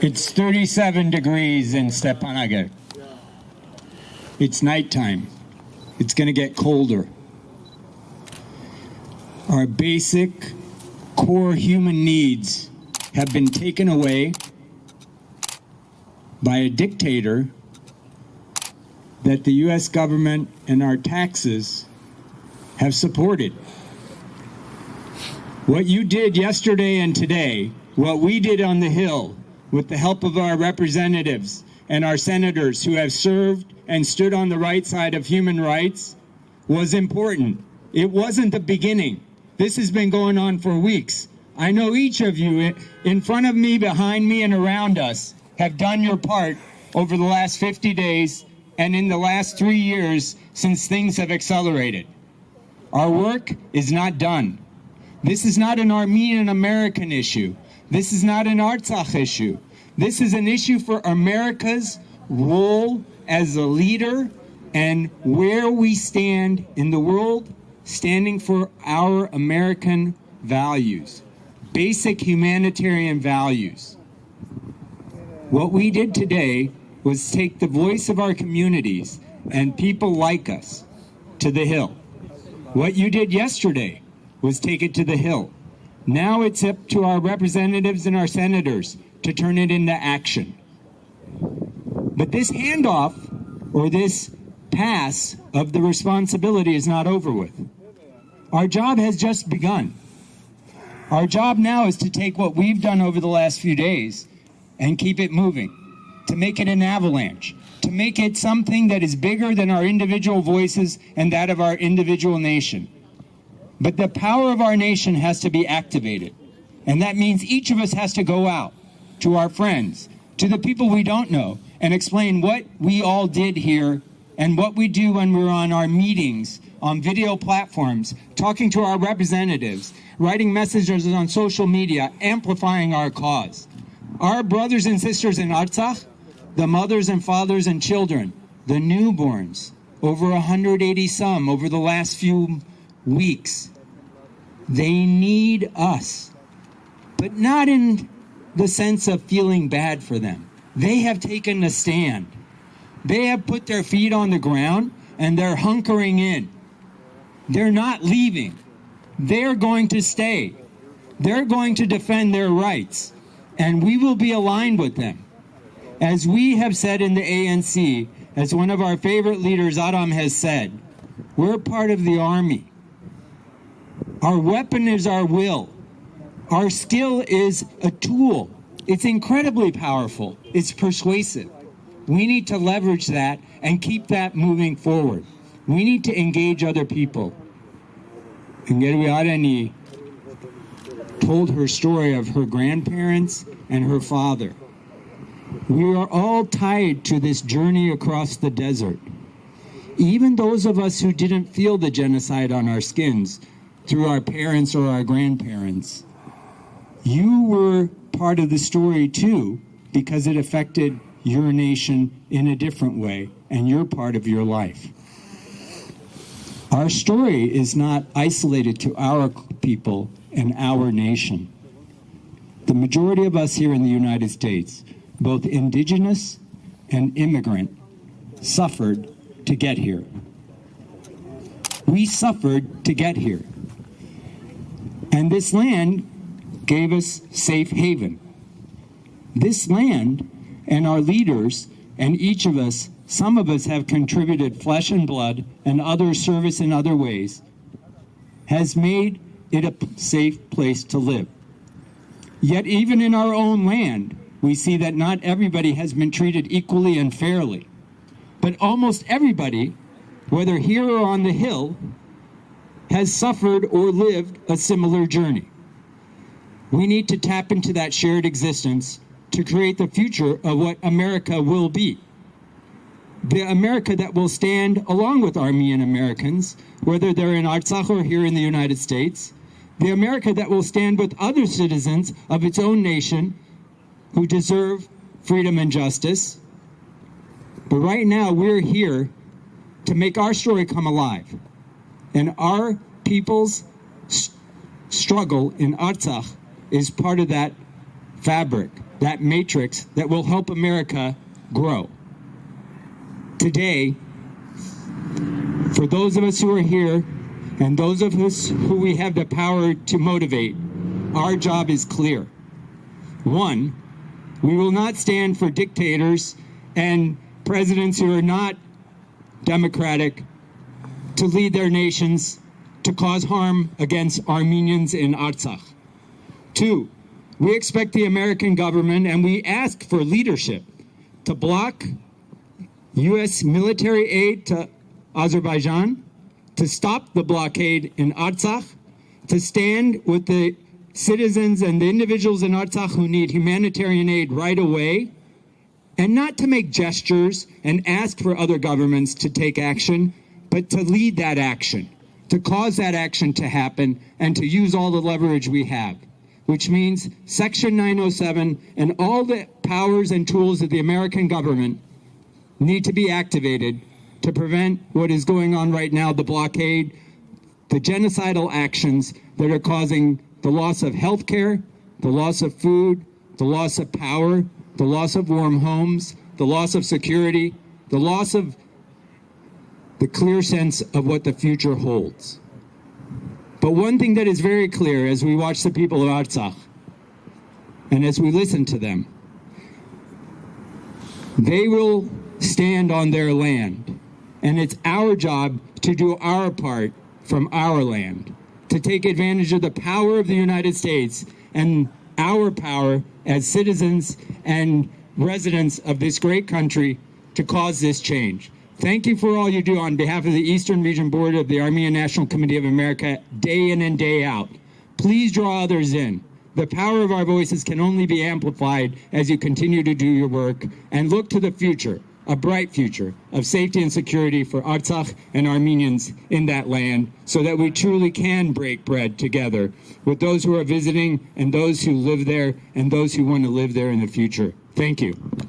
It's 37 degrees in Stepanagar. It's nighttime. It's going to get colder. Our basic core human needs have been taken away by a dictator that the US government and our taxes have supported. What you did yesterday and today, what we did on the Hill, with the help of our representatives and our senators who have served and stood on the right side of human rights, was important. It wasn't the beginning. This has been going on for weeks. I know each of you in front of me, behind me, and around us have done your part over the last 50 days and in the last 3 years since things have accelerated. Our work is not done. This is not an Armenian American issue. This is not an Artsakh issue. This is an issue for America's role as a leader and where we stand in the world, standing for our American values, basic humanitarian values. What we did today was take the voice of our communities and people like us to the Hill. What you did yesterday was take it to the Hill. Now it's up to our representatives and our senators to turn it into action. But this handoff, or this pass of the responsibility, is not over with. Our job has just begun. Our job now is to take what we've done over the last few days and keep it moving, to make it an avalanche, to make it something that is bigger than our individual voices and that of our individual nation. But the power of our nation has to be activated. And that means each of us has to go out to our friends, to the people we don't know, and explain what we all did here and what we do when we're on our meetings, on video platforms, talking to our representatives, writing messages on social media, amplifying our cause. Our brothers and sisters in Artsakh, the mothers and fathers and children, the newborns, over 180 some over the last few weeks, they need us, but not in the sense of feeling bad for them. They have taken a stand. They have put their feet on the ground and they're hunkering in. They're not leaving. They're going to stay. They're going to defend their rights, and we will be aligned with them. As we have said in the ANC, as one of our favorite leaders, Adam, has said, we're part of the army. Our weapon is our will. Our skill is a tool. It's incredibly powerful. It's persuasive. We need to leverage that and keep that moving forward. We need to engage other people. And Gerviarani told her story of her grandparents and her father. We are all tied to this journey across the desert. Even those of us who didn't feel the genocide on our skins, through our parents or our grandparents, you were part of the story too, because it affected your nation in a different way, and you're part of your life. Our story is not isolated to our people and our nation. The majority of us here in the United States, both indigenous and immigrant, suffered to get here. We suffered to get here. And this land gave us safe haven. This land and our leaders and each of us, some of us have contributed flesh and blood and other service in other ways, has made it a safe place to live. Yet even in our own land, we see that not everybody has been treated equally and fairly. But almost everybody, whether here or on the Hill, has suffered or lived a similar journey. We need to tap into that shared existence to create the future of what America will be. The America that will stand along with Armenian Americans, whether they're in Artsakh or here in the United States. The America that will stand with other citizens of its own nation who deserve freedom and justice. But right now we're here to make our story come alive. And our people's struggle in Artsakh is part of that fabric. that matrix that will help America grow. Today, for those of us who are here and those of us who we have the power to motivate, our job is clear. One, we will not stand for dictators and presidents who are not democratic to lead their nations to cause harm against Armenians in Artsakh. Two, we expect the American government, and we ask for leadership, to block U.S. military aid to Azerbaijan, to stop the blockade in Artsakh, to stand with the citizens and the individuals in Artsakh who need humanitarian aid right away, and not to make gestures and ask for other governments to take action, but to lead that action, to cause that action to happen, and to use all the leverage we have, which means Section 907 and all the powers and tools of the American government need to be activated to prevent what is going on right now, the blockade, the genocidal actions that are causing the loss of health care, the loss of food, the loss of power, the loss of warm homes, the loss of security, the loss of the clear sense of what the future holds. But one thing that is very clear as we watch the people of Artsakh and as we listen to them, they will stand on their land, and it's our job to do our part from our land, to take advantage of the power of the United States and our power as citizens and residents of this great country to cause this change. Thank you for all you do on behalf of the Eastern Region Board of the Armenian National Committee of America, day in and day out. Please draw others in. The power of our voices can only be amplified as you continue to do your work and look to the future, a bright future of safety and security for Artsakh and Armenians in that land, so that we truly can break bread together with those who are visiting and those who live there and those who want to live there in the future. Thank you.